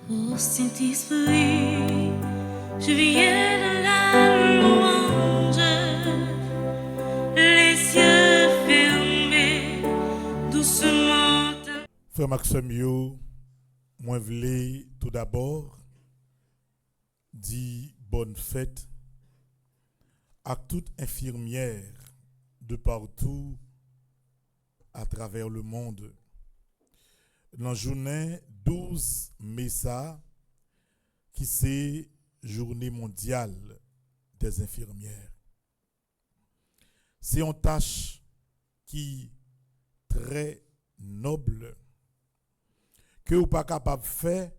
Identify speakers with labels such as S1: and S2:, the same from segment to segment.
S1: Ô Saint-Esprit, je viens de la louange, les yeux fermés, doucement.
S2: Frère Maxime yo, moi voulais tout d'abord dire bonne fête à toute infirmière de partout à travers le monde. Dans la journée 12 mai ça, qui c'est journée mondiale des infirmières. C'est une tâche qui très noble que vous pas capable de faire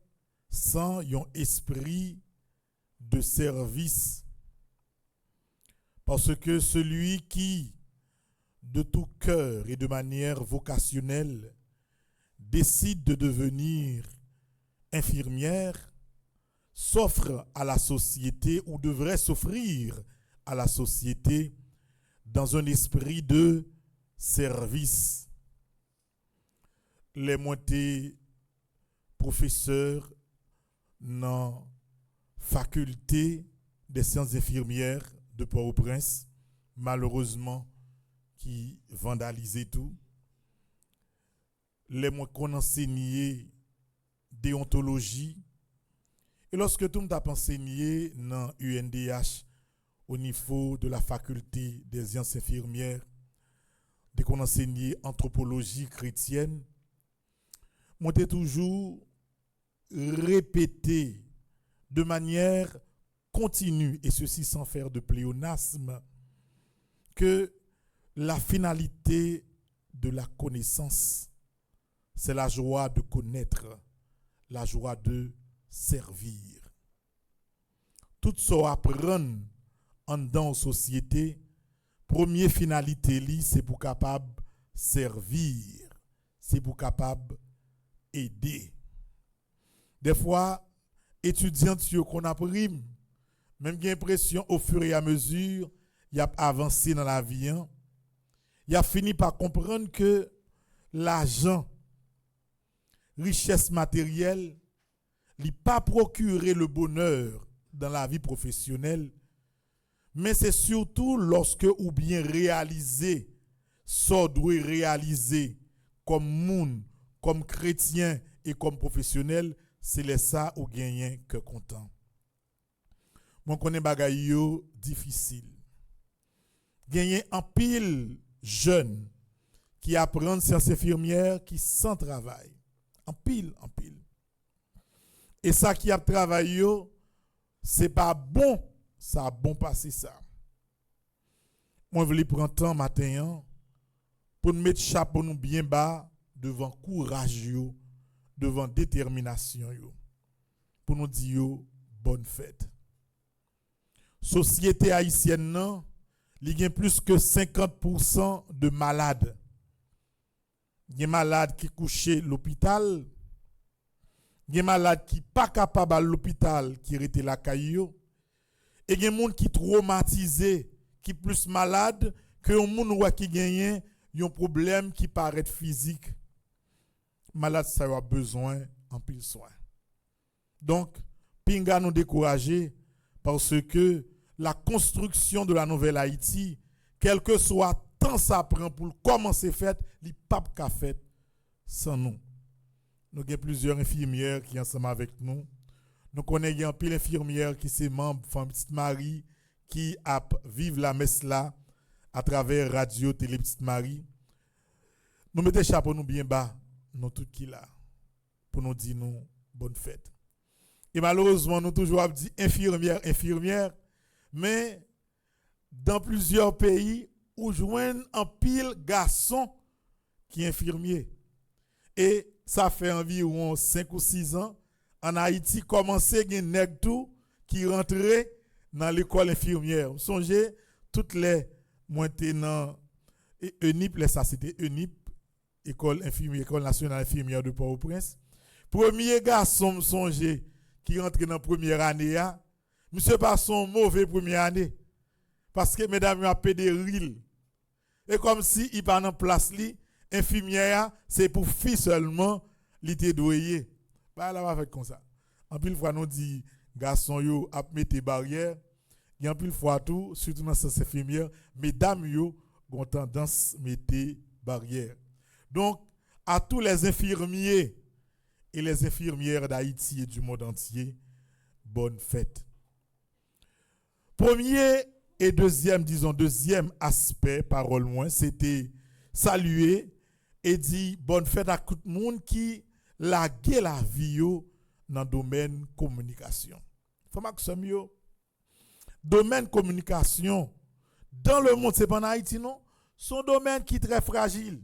S2: sans un esprit de service. Parce que celui qui, de tout cœur et de manière vocationnelle, décide de devenir infirmière, s'offre à la société ou devrait s'offrir à la société dans un esprit de service. Les moitiés professeurs dans la faculté des sciences infirmières de Port-au-Prince, malheureusement, qui vandalisait tout. Les moins qu'on enseignait déontologie. Et lorsque tout le monde a enseigné dans UNDH au niveau de la faculté des sciences infirmières, dès qu'on enseignait anthropologie chrétienne, on a toujours répété de manière continue, et ceci sans faire de pléonasme, que la finalité de la connaissance, c'est la joie de connaître, la joie de servir. Tout ça apprendre en dans la société, première finalité, c'est pour capable servir, c'est pour capable aider. Des fois, étudiants qu'on a pris, même j'ai l'impression au fur et à mesure, il a avancé dans la vie, il a fini par comprendre que l'argent, richesse matérielle, n'a pas procuré le bonheur dans la vie professionnelle, mais c'est surtout lorsque ou bien réaliser, ça doit réaliser comme monde, comme chrétien et comme professionnel, c'est les ça ou gagner que content. Moi connais bagay yo difficile. Gagner en pile jeune qui apprennent sciences infirmières qui sans travail. En pile. Et ça qui a travaillé, c'est pas bon, ça a bon passé ça. Moi je voulais prendre temps matin pour nous mettre chapeau nous bien bas devant courage yo, devant détermination yo, pour nous dire bonne fête. Société haïtienne non, il y a plus que 50% de malades. Il y a malades qui couchent à l'hôpital, il y a malades qui pas capable à l'hôpital qui étaient la caillou, et il y a monde qui traumatisé, qui plus malade que un monde qui gagne un problème qui paraît physique. Malade ça a besoin en pile soin. Donc pinga nous décourager parce que la construction de la nouvelle Haïti, quel que soit temps ça prend pour commencer fait, li pas ka fait sans nous. Nous avons plusieurs infirmières qui sont ensemble avec nous. Nous connaissons pile infirmières qui sont membres de Petite Marie qui vivent la messe là à travers radio télé Petite Marie. Nous mettons chapeau nous bien bas, nous tout qui là pour nous dire nous bonne fête. Et malheureusement nous toujours dit infirmière, mais dans plusieurs pays où joignent en pile garçon qui est infirmier. Et ça fait environ 5 ou 6 ans en Haïti commencé gen nèg tout qui rentrait dans l'école infirmière. Vous songez toutes les maintenant ENIP, ça c'était ENIP, école infirmière, école nationale infirmière de Port-au-Prince. Premier garçon songez qui rentre dans première année a, monsieur pas son mauvais première année parce que mesdames a pédéril. Et comme si il pas en place li, infirmière c'est pour fille seulement, li te doyer. Bah là va faire comme ça. En pile fois nous dit garçon yo a mettre barrière, et en pile fois tout surtout dans sens infirmière, mesdames yo ont tendance mettre barrière. Donc à tous les infirmiers et les infirmières d'Haïti et du monde entier, bonne fête. Premier et deuxième aspect, parole moins, c'était saluer et dire bonne fête à tout le monde qui lague la vie dans le domaine communication. Faut que mieux. Domaine communication, dans le monde, c'est pas en Haïti, non? Son domaine qui est très fragile.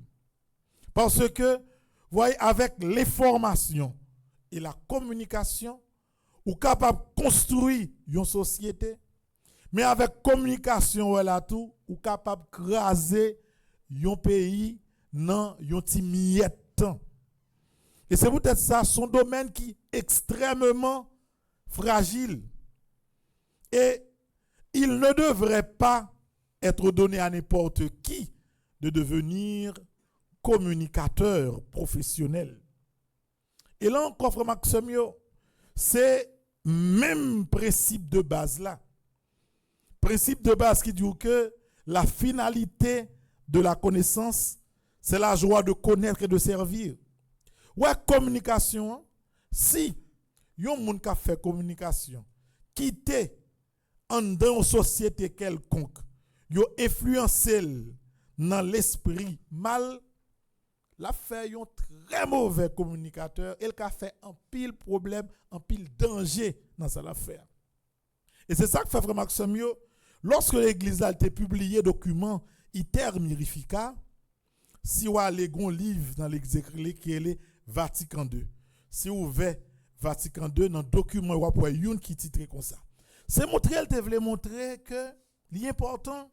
S2: Parce que, voyez, avec l'information et la communication, ou capable de construire une société, mais avec communication, voilà tout, ou capable de craser un pays dans un petit miette. Et c'est peut-être ça, son domaine qui est extrêmement fragile. Et il ne devrait pas être donné à n'importe qui de devenir communicateur professionnel. Et là encore, frère Maximio, c'est même principe de base là. Principe de base qui dit que la finalité de la connaissance, c'est la joie de connaître et de servir. Ouais, communication, si yon moun ka fait communication, quitte en dans une société quelconque, yo influencé dans l'esprit mal, la fait un très mauvais communicateur et il a fait un pile problème, un pile danger dans cette affaire. Et c'est ça que fait frère Maximio, lorsque l'église a été publié document iter mirifica, si vous allez un livre dans l'exécrit qui est Vatican II. Si vous ouvrez Vatican II dans le document vous avez une qui titre comme ça. C'est montrer, elle te voulait montrer que l'important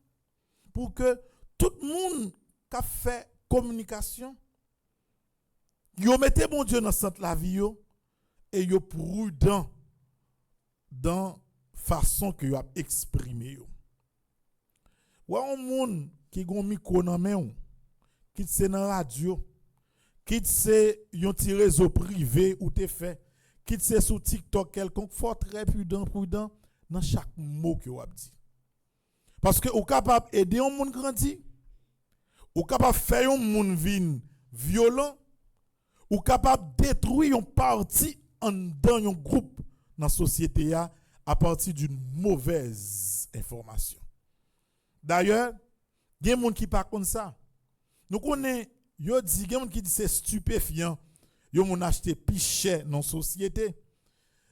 S2: pour que tout le monde qui a fait communication, yo mettez mon Dieu dans centre la vie et yo prudent dans façon que yo a exprimer yo. Ou un monde qui gon micro dans main qui c'est dans radio, qui c'est yon ti réseau privé ou te fait, qui c'est sur TikTok quelconque, faut très prudent dans chaque mot que vous avez dit. Parce que vous capable aider un monde grandir, ou capable faire un monde violent, ou capable détruire une partie dans un groupe dans la société à partir d'une mauvaise information. D'ailleurs, il y a des gens qui ne comme ça. Nous connaissons, il y a des gens qui disent c'est stupéfiant, ils ont acheté pichet dans la société.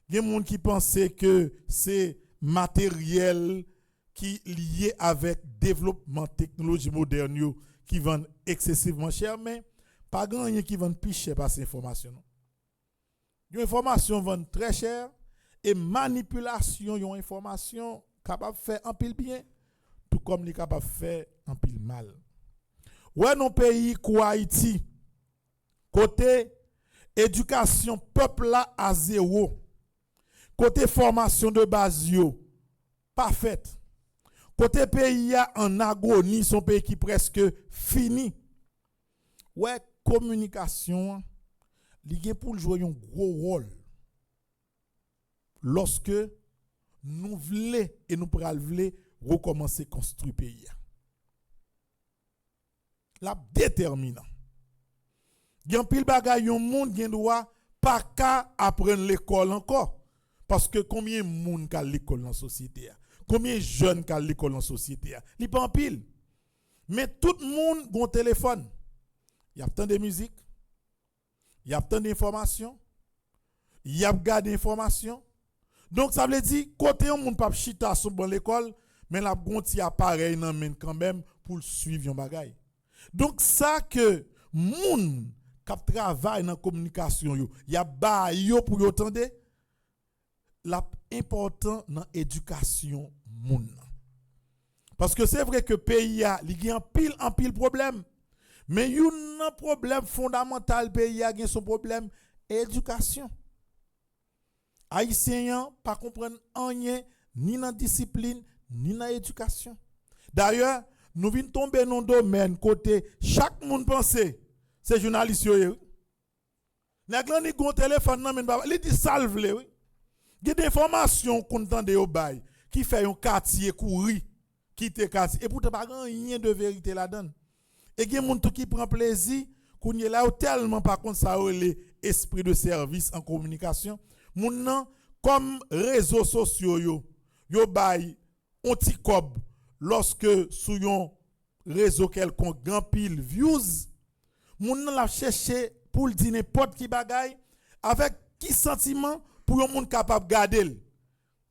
S2: Il y a des gens qui pensent que c'est matériel qui est lié avec le développement technologie moderne qui vendent excessivement cher, mais pas grand chose qui vendent plus cher par ces informations. Une information vend très cher et manipulation d'une information capable de faire un pile bien, tout comme les capable de faire un pile mal. Ouais, nos pays comme Haïti, côté éducation, peuple là à zéro. Côté formation de base, pas faite. Côté pays en agonie, son pays qui presque fini. Ouais, communication, il pour jouer un gros rôle. Lorsque nous voulons et nous voulons recommencer à construire le pays. La déterminant. Il y a un pile bagay, yon monde qui doit pas qu'à apprendre l'école encore. Parce que combien de monde qui l'école dans la société? Combien de jeunes qui l'école dans la société? Il n'y a pas en pile. Mais tout le monde a un téléphone. Il y a tant de musique. Il y a tant d'informations. Il y a gardé d'informations. Donc ça veut dire, côté on ne peut pas chita sur l'école, mais la gonti appareil nan men quand même pour suivre yon bagay. Donc ça que moun k'ap travaille dans communication yo, y a ba yo pour yo tande, la important dans éducation moun. Parce que c'est vrai que pays a li en pile problème. Mais yon problème fondamental pays a gen son problème éducation. Haïtiens pas comprendre rien ni dans discipline ni dans éducation. D'ailleurs, nous venons tomber dans un domaine côté chaque monde pense c'est journaliste yo. Nèg lan ni gon téléphone nan men baba, li di salve le oui. Il y a des informations qu'on entend au bail qui fait un quartier courir, quitter quartier et pourtant pas rien de vérité là-dedans. Et il y a des gens qui prend plaisir qu'on y est là tellement par contre ça l'esprit de service en communication. Moun nan comme réseaux sociaux yo bail on ti cob lorsque sou yon réseau quelconque grand pile views, moun nan la chercher pour le dire n'importe qui bagay avec qui sentiment pour yon moun capable garder.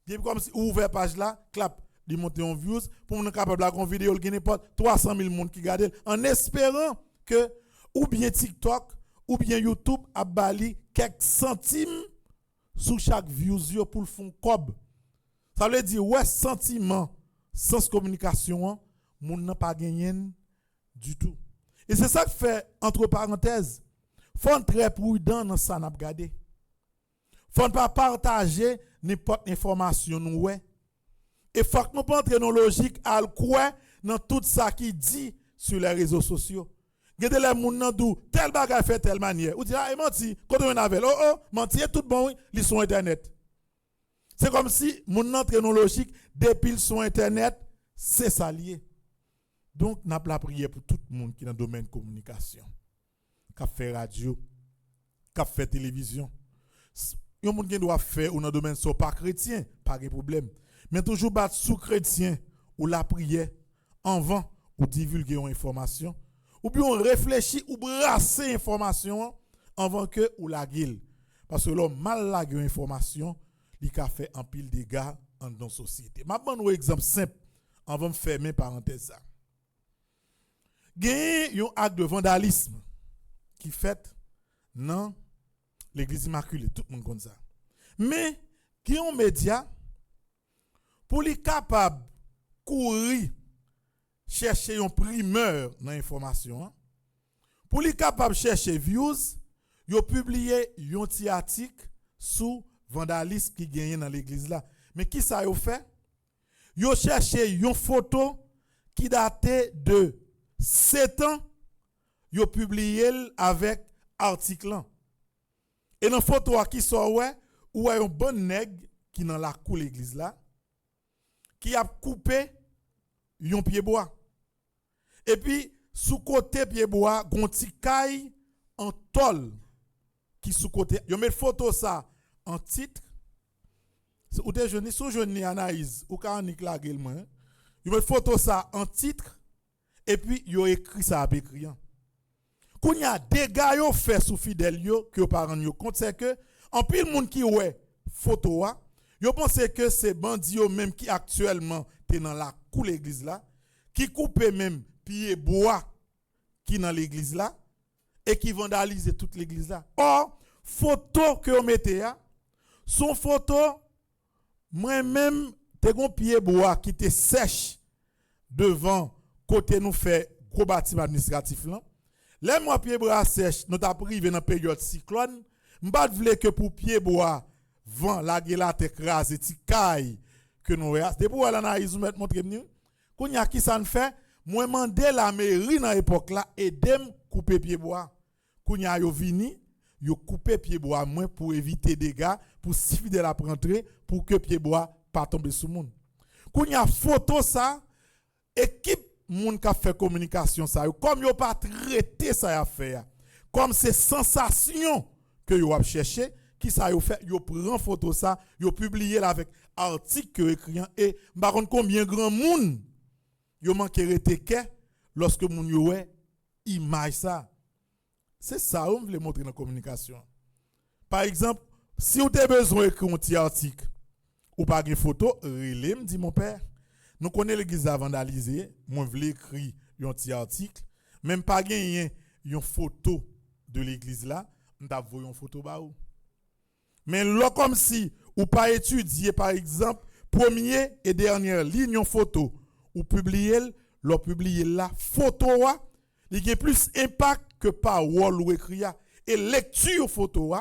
S2: Bien comme si ouvert page là, clap, di monter en views pour moun capable la gon vidéo le n'importe 300 000 moun qui garder en espérant que ou bien TikTok ou bien YouTube a bali quelques centimes sous chaque views yo pour le fond cob. Ça veut dire ouais sentiment sans communication moun n'a pas gagné du tout. Et c'est ça que fait entre parenthèses, faut être très prudent dans ça n'a regarder. Faut pas partager n'importe information nous ouais. Et faut que nous pas entrer dans logique à quoi dans tout ça qui dit sur les réseaux sociaux. Gade les moun nan dou tel bagay fait telle manière. Ou dit ah menti, quand on avait menti tout bon li sur internet. C'est comme si moun nan entre dans logique depuis sur internet, c'est ça lié. Donc n'a pas prière pour tout le monde qui est dans le domaine de communication. Qui fait radio, qui fait télévision. Yon moun qui doit faire ou dans le domaine so pas chrétien, pas de problème. Mais toujours battre sous chrétien ou la prière en vent ou divulguer une information ou bien on réfléchit ou brasser information avant que ou la guille. Parce que l'homme mal la information, il a fait un pile de dégâts dans la société. Je vais vous donner un exemple simple avant de fermer parenthèse ça. Il y a un acte de vandalisme qui fait dans l'église immaculée, tout le monde connaît ça. Mais qui ont média pour les capables courir chercher une primeur dans l'information, pour les capables chercher views, ils ont publié un petit article sous vandalisme qui gagne dans l'église là. Mais qui ça a fait? Ils ont cherché une photo qui datait de 7 ans, ils ont publié avec article. Et dans la photo qui sort ouais, où un bon nègre qui dans la cour l'église là, qui a coupé un pied bois. Et puis sous côté pied bois, gon ti caille en tôle qui sous côté. Yo met photo ça en titre. Ou des jeunes sous jeune Anaïs ou Kanik la gueule moi. Yo met photo ça en titre et puis yo écrit ça avec écrit. Kounya dégâts yo fait sous fidèle yo que parents yo compte c'est que en pile monde qui ouais photo a, yo pense que c'est bandit yo même qui actuellement t'es dans la cour l'église là, qui coupe même pied bois qui dans l'église là et qui vandalise toute l'église là. Or photo que yo mettez a, son photo moi même t'es gon pied bois qui te sèche devant côté nous fait gros bâtiment administratif là. Les mois pied bois sèche, nous t'a privé dans période cyclone, m'pas vle que pour pied bois vent la gueule t'écrase ti caille que nous c'est pour l'analyse nous mettre montrer nous. Kounya qui ça ne fait, moi mandé la mairie dans époque là aidem couper pied bois. Kounya yo vini, yo couper pied bois moins pour éviter dégâts, pour suffire de la rentrer pour que pied bois pas tomber sous monde. Kounya photo ça équipe moun ka fait communication ça comme yo pas traité ça affaire comme c'est sensation que yo a cherché qui ça yo fait yo prend photo ça yo publié là avec article écrit et par contre combien grand moun yo manqué rete lorsque moun yo ouais image ça c'est ça on veut montrer dans communication. Par exemple si vous avez besoin d'écrire un petit article ou pas de photo relais me dit mon père. Nous connaissons l'église vandalisée, moi je voulais écrire un petit article, même pas gagner une photo de l'église là, m'ta voyer une photo ba ou. Mais là comme si ou pas étudier par exemple première et dernière ligne en photo ou publier la photo il a plus impact que parole ou écrit et lecture photo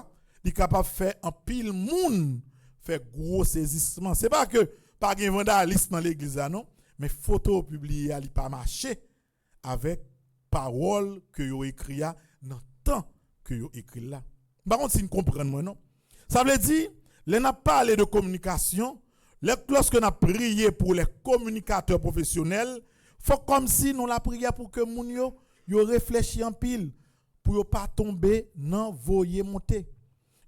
S2: il capable faire en pile monde faire gros saisissement. C'est pas que pas de vandalisme dans l'église non, mais photo publiée ali pas marcher avec parole que yo écrit dans temps que yo écrit là. Par contre si vous comprenez moi non. Ça veut dire Là, on a parlé de communication. Lorsque on a prié pour les communicateurs professionnels, faut comme si nous la prié pour que moun yo réfléchissent en pile pour ne pas tomber dans voyer monter.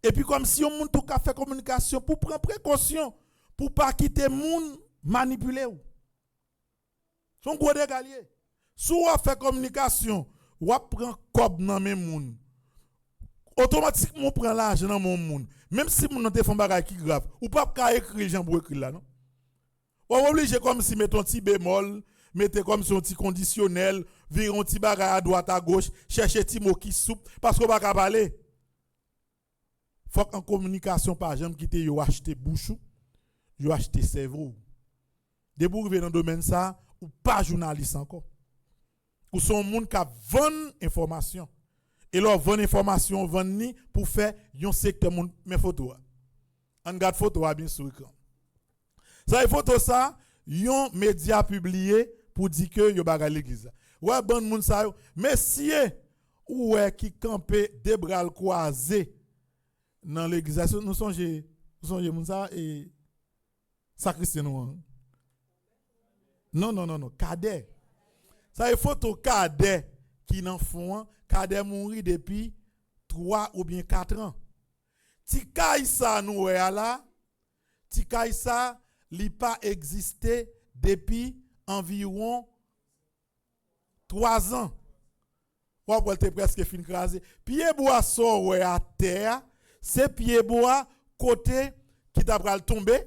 S2: Et puis comme si on moun tout ka fait communication pour prendre précaution pour pas quitter moun manipuler ou. Son gros dégalier. Si on fait communication, on prend cob dans mes moun. Automatiquement on prend l'argent dans mon moun. Même si moun te font bagay qui grave, ou pas ka écrire gens pour écrire là non. On obligé comme si mettons petit bémol, mettez comme si un petit conditionnel, virer un petit bagay à droite à gauche, chercher petit mot qui soupe parce qu'on va pas parler. Faut qu'en communication par exemple quitter yo acheter bouchou, yo acheter cerveau. Dès pour arriver dans le domaine ça, ou pas journaliste encore. Ou son monde qui vend information. Et leur vend information vend ni pour faire un secteur monde mes photos. On garde photo bien sur l'écran. Ça photo ça, yon média publié pour dire que yo bagay l'église. Ouais bon monde ça yo, messieurs ou qui campé des bras croisés dans l'église. Nous songez moun ça et sacristain nous. Non, cadet. Ça est photo cadet qui n'en font, cadet mourir depuis 3 ou bien 4 ans. Ti kaïsa nous là, ti kaïsa li pas existé depuis environ 3 ans. Ou pour te presque fin crasé. Pied bois sort à terre, c'est pied bois côté qui t'a pral tomber.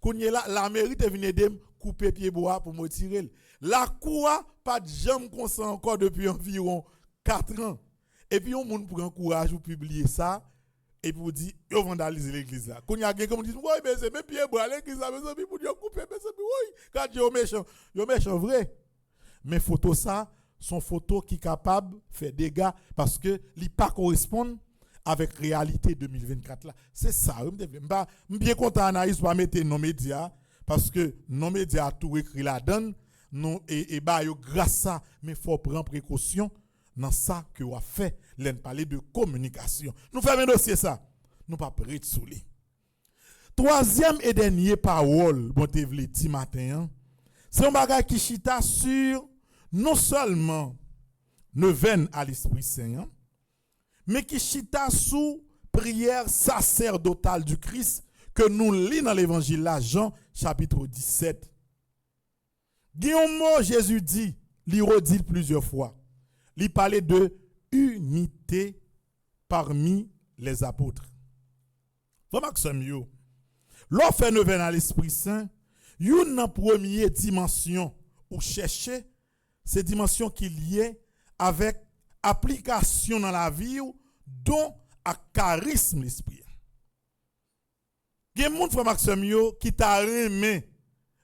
S2: Kounye là la mairie te vinn aider couper pied bois pour me tirer. La cour pas de jambe comme ça encore depuis environ 4 ans. Et puis on moun prend courage pour publier ça et pour dire yo vandaliser l'église là. Quand y a quelqu'un qui dit ouais mais c'est mes pieds bois l'église là mais ça pour dire couper mais ça oui quand yo méchant vrai. Mais photos ça sont photos qui capable faire dégâts parce que li pas correspondent avec réalité 2024 là. C'est ça, je bien content Anaïs pas mettre nos médias parce que nos médias tout écrit là-dedans non et bah yo grâce ça mais faut prendre précaution dans ça que on a fait, l'en parler de communication. Nous faisons un dossier ça. Nous pas prêt de souler. Troisième et dernier parole bon te vle di matin, c'est un bagage qui chita sur non seulement neuvaine à l'Esprit Saint, mais qui chita sous prière sacerdotale du Christ que nous lisons dans l'évangile là, Jean chapitre 17. Guillaume Jésus dit, il redit plusieurs fois, il parlait de unité parmi les apôtres. Vraiment que c'est mieux. L'offre neuvaine à l'Esprit Saint, une première dimension ou chercher, c'est dimension qui est liée avec application dans la vie dont à charisme l'esprit. Il y a des gens frère Maxime qui t'a aimé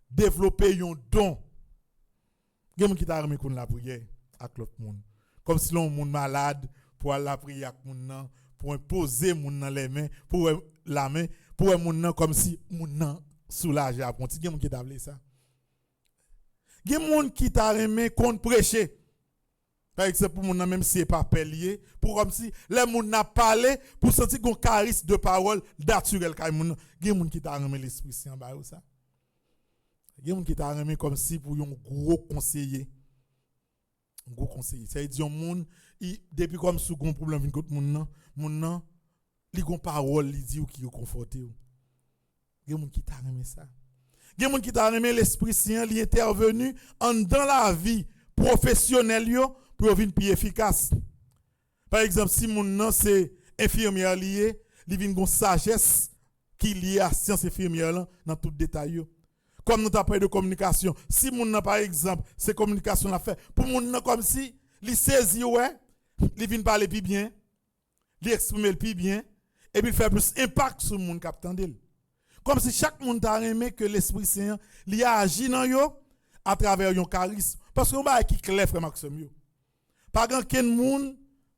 S2: développer un don. Il y a des gens qui t'a aimé qu'on la prière avec l'autre monde. Comme si l'on monde malade pour la prière avec monde pour imposer monde dans les mains pour la main pour monde comme si monde soulager à ponti. Il y a des gens qui t'a appelé ça. Il y a des gens qui t'a aimé qu'on prêcher. Par exemple, pour mon même si c'est pas pelier, pour comme si les gens n'a parlé pour sentir qu'on charisme de parole naturel quand moun. Il y a des gens qui t'a remis l'Esprit Saint ba ça. Il y a des gens qui t'a remis comme si pour un gros conseiller. Un gros conseiller. Ça veut dire un monde depuis comme sous un problème vinn contre moun nan, li gon parole li dit ou qui est conforté. Il y a des gens qui t'a remis ça. Il y a des gens qui t'a remis l'Esprit Saint, li intervenu dans la vie professionnelle yo pour venir plus efficace. Par exemple, si mon nom c'est infirmière lié, il vient une sagesse qui liée à science infirmière dans tout détail. Comme nous t'appelons de communication, si mon nom par exemple, c'est communication la fait, pour mon nom comme si il saisit ouais, il vient parler plus bien, il exprimer plus bien et puis il fait plus impact sur le monde qui attend. Comme si chaque monde a aimé que l'Esprit Saint il a agi dans yo à travers un charisme parce qu'on va qui clair frère Maxime. Pas grand monde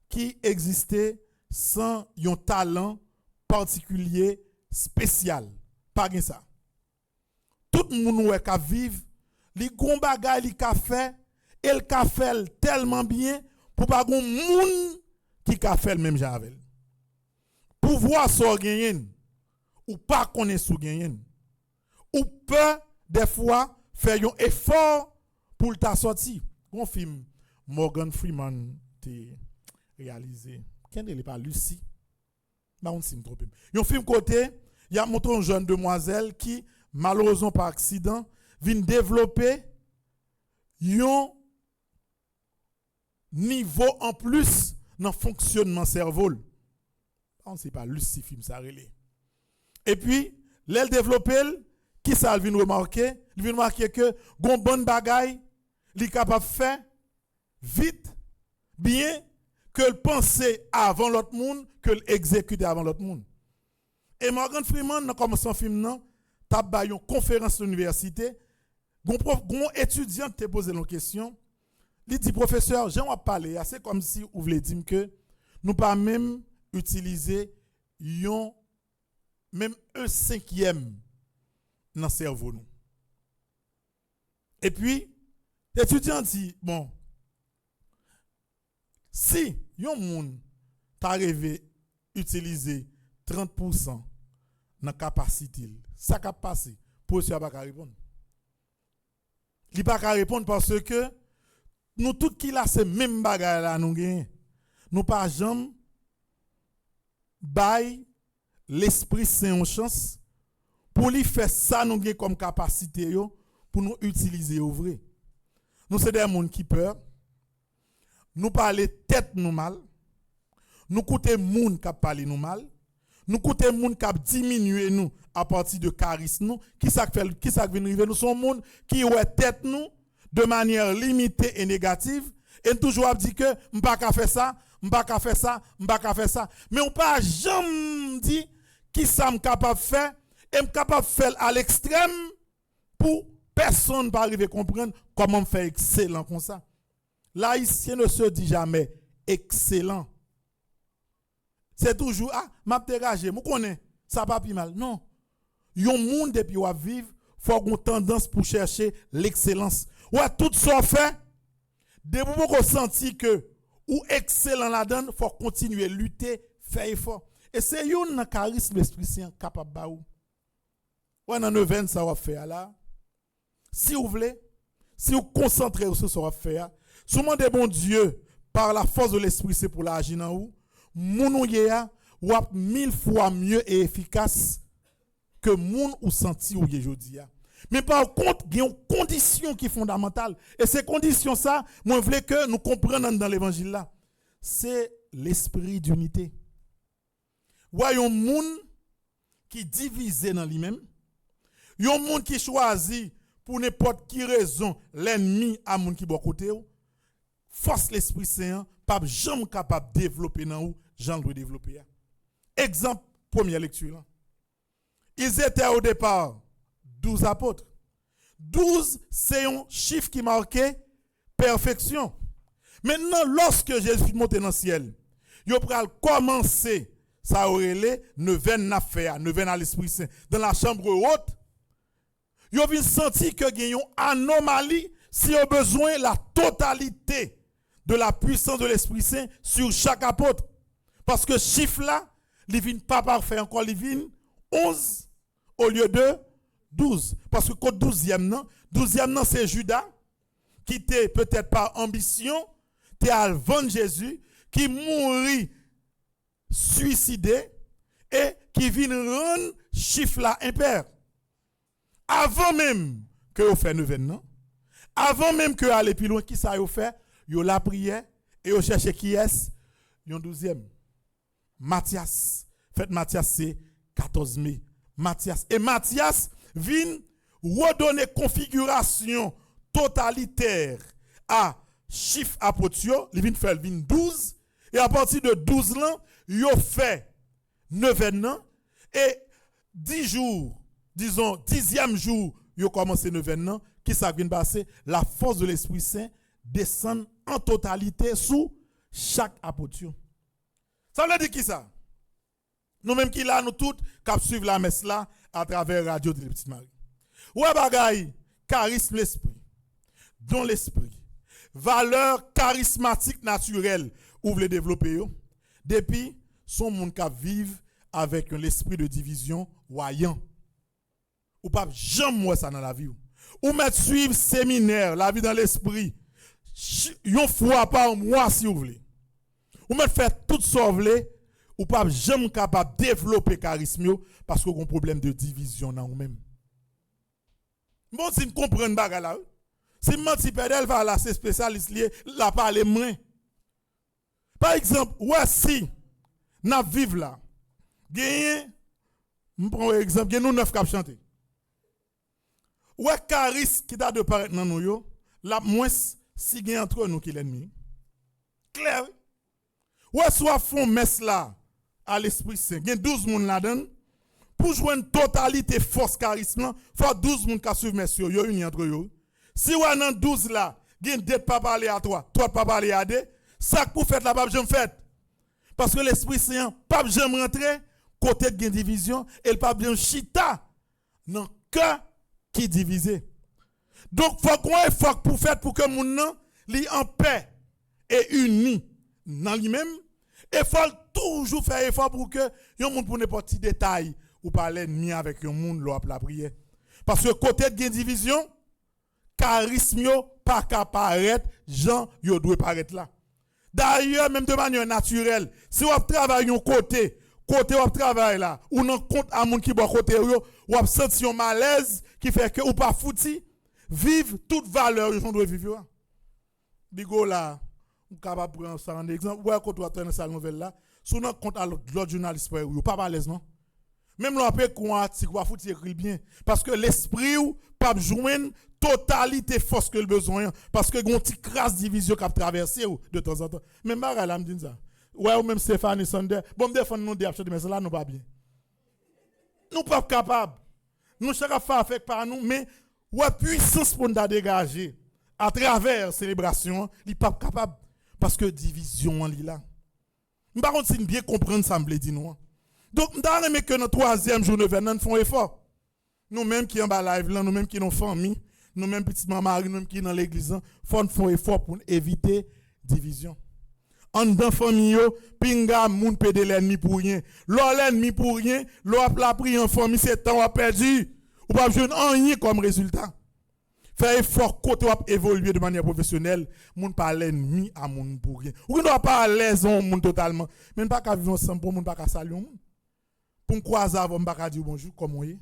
S2: qui existait sans un talent particulier spécial. Pas gen ça. Tout le monde qui vivre, li gon bagay li ka fait, el ka fait tellement bien pour pas gon monde qui ka fait le même genre. Pouvoir so gagner ou pas connaître sous gagner. Ou peut des fois faire un effort pour ta sortie. Un film Morgan Freeman t'est réalisé. Qu'est-ce n'est pas Lucie? Bah on s'y me trompe. Un film côté, il y a montré une jeune demoiselle qui malheureusement par accident vient développer un niveau en plus dans le fonctionnement cerveau. On ne sait pas Lucie film ça relé. Et puis, l'elle développe, qui ça vient remarquer? Il vient remarquer que gon bonne bagaille, il est capable de faire vite, bien, que le penser avant l'autre monde, que l'exécuter avant l'autre monde. Et Morgan Freeman, dans comme son film, non, t'as une conférence à l'université, gon étudiant te pose une question, il dit, professeur, j'en vais parler, c'est comme si vous voulez dire que nous pas même utiliser même un cinquième dans le cerveau. Nous. Et puis, l'étudiant dit, bon, si yon moun t'arrive utiliser 30% dans la capacité, ça va passer, professeur n'a pas répondre. Il n'a pas répondre parce que nous tout qui là c'est même bagarre là nous gagne. Nous pas jamais bail l'Esprit Saint une chance pour lui faire ça nous gagne comme capacité yo pour nous utiliser au vrai. Nous c'est des gens qui peur. Nous parler tête nous mal. Nous coûter moun qui parler nous mal. Nous coûter moun qui diminuer nous à partir de charisme nous. Qui ça vient arriver nous sommes moun qui ouais tête nous de manière limitée et négative et toujours dit que m'pa ka faire ça, m'pa ka faire ça, m'pa ka faire ça. Mais on pas jamais dit qui ça me capable faire et me capable faire à l'extrême pour personne pas arriver comprendre comment faire excellent comme ça. L'haïtien ne se dit jamais excellent. C'est toujours m'a déragé, moi connais, ça pas plus mal. Non. Yon monde depuis ou vivre, faut qu'on tendance pour chercher l'excellence. Ouais, tout ça fait depuis qu'on senti que ou excellent la donne, faut continuer lutter, faire effort. Et c'est un charisme l'Esprit Saint capable ba ou. Ouais, dans 9 ça va faire là. Si vous voulez, si vous concentrez sur ce que va faire, souvent de bon Dieu par la force de l'Esprit Saint pour l'agir dans vous, moun ou 1000 fois mieux et efficace que moun ou senti ou aujourd'hui. Mais par contre, il y a une condition qui est fondamentale. Et ces conditions, ça, moi, je voulais que nous comprenions dans l'évangile là. C'est l'esprit d'unité. Voyons un monde qui divise dans lui-même. Il y a un monde qui choisit pour n'importe qui raison l'ennemi à monde qui est côté. Force l'Esprit Saint, pas jamais capable de développer dans vous, Jean doit développer. Exemple, première lecture. Là. Ils étaient au départ 12 apôtres. 12, c'est un chiffre qui marquait perfection. Maintenant, lorsque Jésus monte dans le ciel, il va commencer, ça aurait les neuvaine affaire, neuvaine à l'Esprit Saint, dans la chambre haute. Il va sentir que il y a une anomalie si on a besoin de la totalité de la puissance de l'Esprit Saint sur chaque apôtre. Parce que chiffre là, il vient pas parfait encore, il vient 11 au lieu de 12. Parce que le 12e, c'est Judas, qui était peut-être par ambition, t'es avant Jésus, qui mourit suicidé et qui vient rendre chiffre là impair. Avant même que vous faites 9 ans, avant même que vous allez plus loin, qui ça vous fait? Vous la prière et vous cherchez qui est? Un 12e. Matthias. Faites Matthias, c'est 14 mai. Matthias. Et Matthias vient redonner configuration totalitaire à chiffre apotio. Il vient faire 12. Et à partir de 12 ans, il fait 9 ans. Et 10 jours, disons 10e jour, il commence 9 ans. Qui ça vient passer? La force de l'Esprit Saint descend en totalité sous chaque apotio. Ça veut dire qui ça? Nous-mêmes qui là, nous tous, qui suivons la messe là, à travers Radio de la Petite Marie. Ouais, bagaille, charisme l'esprit, don l'esprit, valeur charismatique naturelle, ou vous voulez développer, depuis son monde qui vive avec l'esprit de division voyant. Ou pas jamais moi ça dans la vie. Ou mettre suivre séminaire, la vie dans l'esprit. Une fois par mois si vous voulez. Ou mettre faire tout ça vous voulez, ou pas jamais capable de développer charisme parce qu'on a un problème de division dans vous-même. Bon, si vous comprenez pas là, si menti pédale va là, c'est spécialiste lié, là parler moins. Par exemple, si nous vivons là, gagné, je prends un exemple, gagné nous 9 cap chanter. Charisme qui t'a de paraître dans nous, la moins si gagné entre nous qui l'ennemi. Clair? Soit font messe là, à l'Esprit Saint, gagné 12 moun là-dedans. Pour jouer une totalité force charisme, il faut 12 moun qui suivent messe, yo uni entre eux. Si vous avez 12 là, vous ne pas parler à toi, toi pas parler à deux, ça que vous faites là, pas jamais fait. Parce que l'Esprit Saint, pas jamais rentrer, côté de division, et pas bien chita, dans cas qui divisé. Donc, il faut qu'on ait effort pour faire pour que mon nom li en paix et uni dans lui-même. Et il faut toujours faire effort pour que yon moun pour n'importe petit détail ou pas l'ennemi avec yon moun l'op la prière. Parce que côté de division, charisme yo pas qu'apparaître, gens yo doit paraître là. D'ailleurs, même de manière naturelle, si vous travaillez un côté vous travaillez là, ou non compte à moun qui bon côté yo, ou vous senti un malaise qui fait que ou pas fouti, vive toute valeur yon doit vivre. Bigo là, ou capable prendre ça en exemple, ouais quand tu attends dans sa nouvelle là, sous non compte à l'autre journaliste ou pas malaise non. Même l'appel qu'on article va foutre écrit bien parce que l'esprit ou pas joindre totalité force que le besoin parce que gon petit crasse division qui a traversé de temps en temps. Même Mara là me dit ça. Ouais ou même Stéphanie Sander, bon me défendre nous des mais là nous pas bien. Nous pas capable. Nous chaque fois fait par nous mais ouais puissance pour nous dégager à travers célébration, il pas capable parce que division li là. Par contre si bien comprendre ça me dit nous. Donc, nous avons que notre troisième jour, nous faisons effort. Nous-mêmes qui sommes en live, nous-mêmes qui sommes en famille, nous-mêmes petite maman, nous-mêmes qui sommes dans l'église, faisons effort pour éviter division. En dans famille, pinga, moun pede l'ennemi pour rien. L'ennemi pour rien, la pris en famille, c'est temps à perdu. Ou pas jouer rien comme résultat. Faire effort côté ou évoluer de manière professionnelle, moun pas l'ennemi à moun pour rien. Ou ne doit pas à l'aise en moun totalement. Même pas qu'à vivre ensemble pour moun pas qu'à saluer moun. Pour croiser avant m'baka dire bonjour comme on est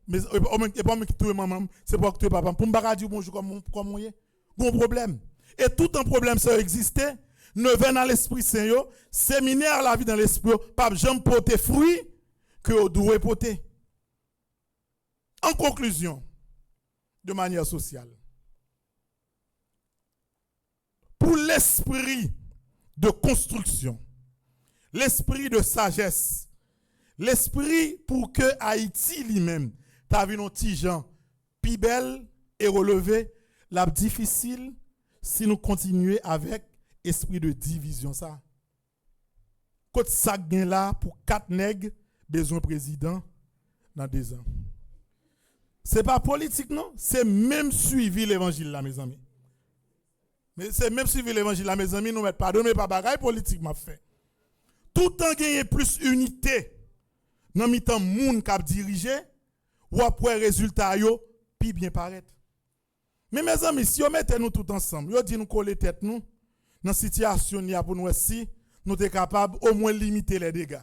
S2: mais et pas me quitter maman c'est pas que papa pour m'baka dire bonjour comme on est bon problème et tout un problème ça existait ne vient dans l'esprit saint yo séminaire la vie dans l'esprit pas jamais porter fruit que on doit porter en conclusion de manière sociale pour l'esprit de construction l'esprit de sagesse l'esprit pour que Haïti lui-même, t'as vu nos petits gens, plus belle et relevé, la difficile si nous continuons avec esprit de division ça. Côte ça gain là pour 4 nègres, besoin président dans 2 ans. C'est pas politique non, c'est même suivi l'évangile là mes amis. Mais c'est même suivi l'évangile là mes amis, nous mettre pardon mais pas bagaille politique m'a fait. Tout en gagner plus unité. Dans mi-temps moun k'ap dirigé ou après résultat yo pi bien paraître. Mais mes amis, si on mettait nous tout ensemble, yo dit nous coller tête nous dans situation ni pour nous si nous sommes capables au moins limiter les dégâts.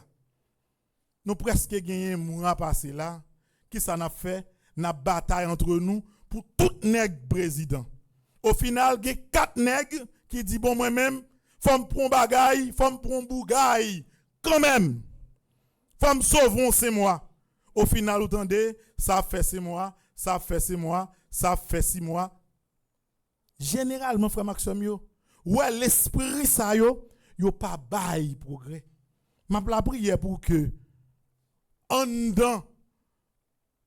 S2: Nous presque gagné mois passé là, qui ça n'a fait n'a bataille entre nous pour tout nèg président. Au final, il y a 4 nèg qui dit bon moi-même, faut me prendre bagaille, faut me prendre bougaille quand même. Femme sauvons c'est moi. Au final, vous entendez, ça fait 6 mois, ça fait 6 mois, ça fait 6 mois. Généralement, frère Maxime, ouais, l'esprit ça yo pas bail progrès. Ma la prière pour que en dedans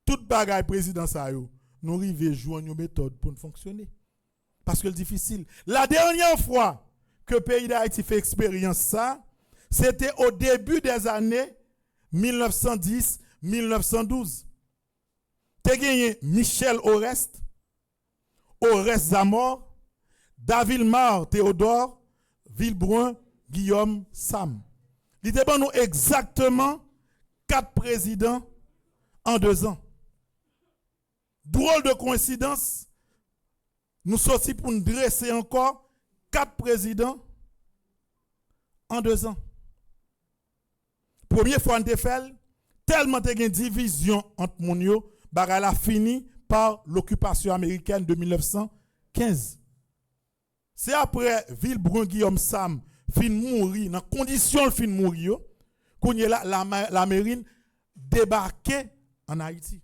S2: toute bagaille président ça yo, nous arriver joindre une méthode pour fonctionner. Parce que c'est difficile. La dernière fois que le pays d'Haïti fait expérience ça, c'était au début des années 1910-1912. T'as gagné Michel Oreste Zamor, Davilmar Théodore, Villebrun Guillaume Sam. Il était bon nous exactement 4 présidents en 2 ans. Drôle de coïncidence, nous sortis pour nous dresser encore 4 présidents en 2 ans. Première fois, on a fait, tellement de division entre moun yo, bagay la fini par l'occupation américaine de 1915. C'est après Villebrun Guillaume Sam fin mourir, dans condition fin mourir, qu'on y la marine débarqué en Haïti.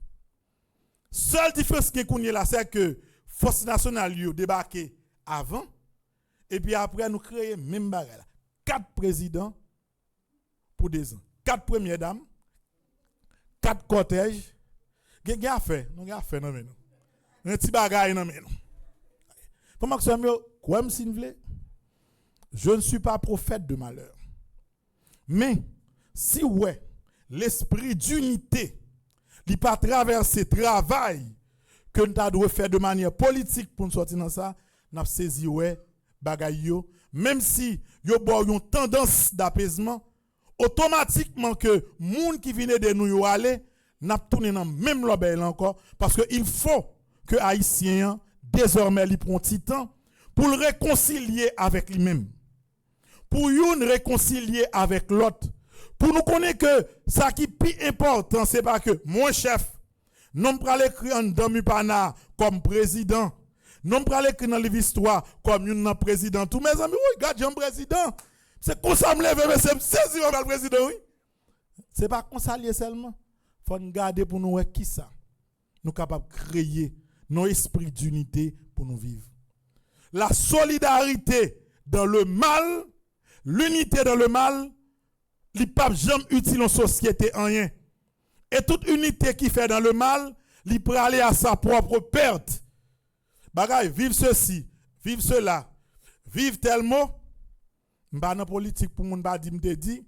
S2: Seule différence qu'on y là, c'est que force nationale yo débarqué avant, et puis après nous créons même bagay là. 4 présidents pour 2 ans. 4 premières dames, 4 cortèges. Qu'est-ce a fait? Nous avons fait non mais nous. Un petit bagay non mais nous. Pour Maxime quoi si vous voulez? Je ne suis pas prophète de malheur. Mais si ouais, l'esprit d'unité il pas traverser travail que nous devons faire de manière politique pour nous sortir dans ça, n'a saisi ouais bagay yo, même si yo bo yon tendance d'apaisement, automatiquement que moun qui vient de nous yo aller n'a tourné dans même l'obel encore parce que il faut que haïtien désormais li prend petit temps pour le réconcilier avec lui-même, pour yon réconcilier avec l'autre, pour nous connaître que ça qui est plus important c'est pas que mon chef non pral écrit en Damupana comme président, non pral écrit dans l'histoire comme un président. Tous mes amis, oui, regarde, j'ai un président. C'est comme ça me lève, mais c'est saisir le président, oui. C'est pas comme ça seulement. Faut nous garder pour nous qui ça. Nous capables de créer nos esprits d'unité pour nous vivre. La solidarité dans le mal, l'unité dans le mal, les papes jamais utile en société en rien. Et toute unité qui fait dans le mal, il peut aller à sa propre perte. Bagay, vive ceci, vive cela, vive tel mot. M'ba dans politique pour moun ba di m'te dit,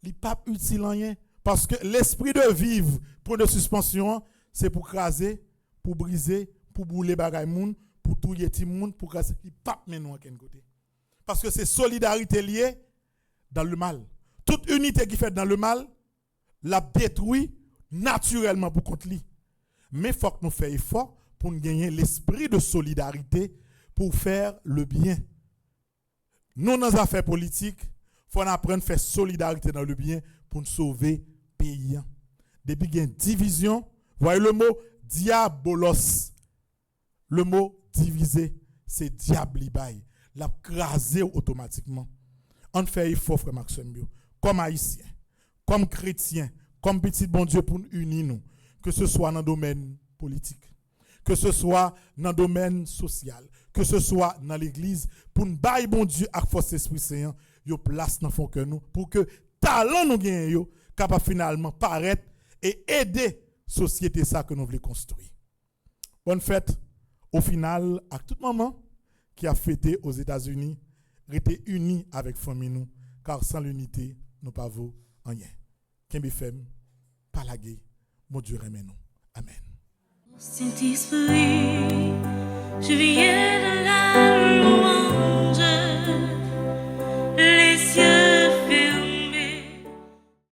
S2: li pas utile en rien parce que l'esprit de vivre pour de suspension, c'est pour craser, pour briser, pour bouler bagay moun, pour touyer ti moun, pour casser, li pas menon à ken côté. Parce que c'est solidarité liée dans le mal. Toute unité qui fait dans le mal, la détruit naturellement pour contre lui. Mais il faut que nous fassions effort pour gagner l'esprit de solidarité pour faire le bien. Nous, dans les affaires politiques, il faut apprendre à faire solidarité dans le bien pour nous sauver le pays. Depuis qu'il y a une division, voyez le mot diabolos. Le mot diviser, c'est diablibaï. La craser automatiquement. On fait effort, frère Maxime, comme haïtien, comme chrétien, comme petit bon Dieu pour nous unir nous, que ce soit dans le domaine politique, que ce soit dans le domaine social, que ce soit dans l'église, pour nous bailler bon Dieu avec force Esprit Saint, yo place dans fond que nous, pour que talent nous gagne yo, capable finalement paraître et aider société ça que nous voulons construire. Bonne fête au final à tout moment qui a fêté aux États-Unis, rester unis avec famille nous, car sans l'unité, nous pas vaut rien. Kembifem, palagé, mon Dieu remet nous. Amen.
S1: Saint-Esprit, je viens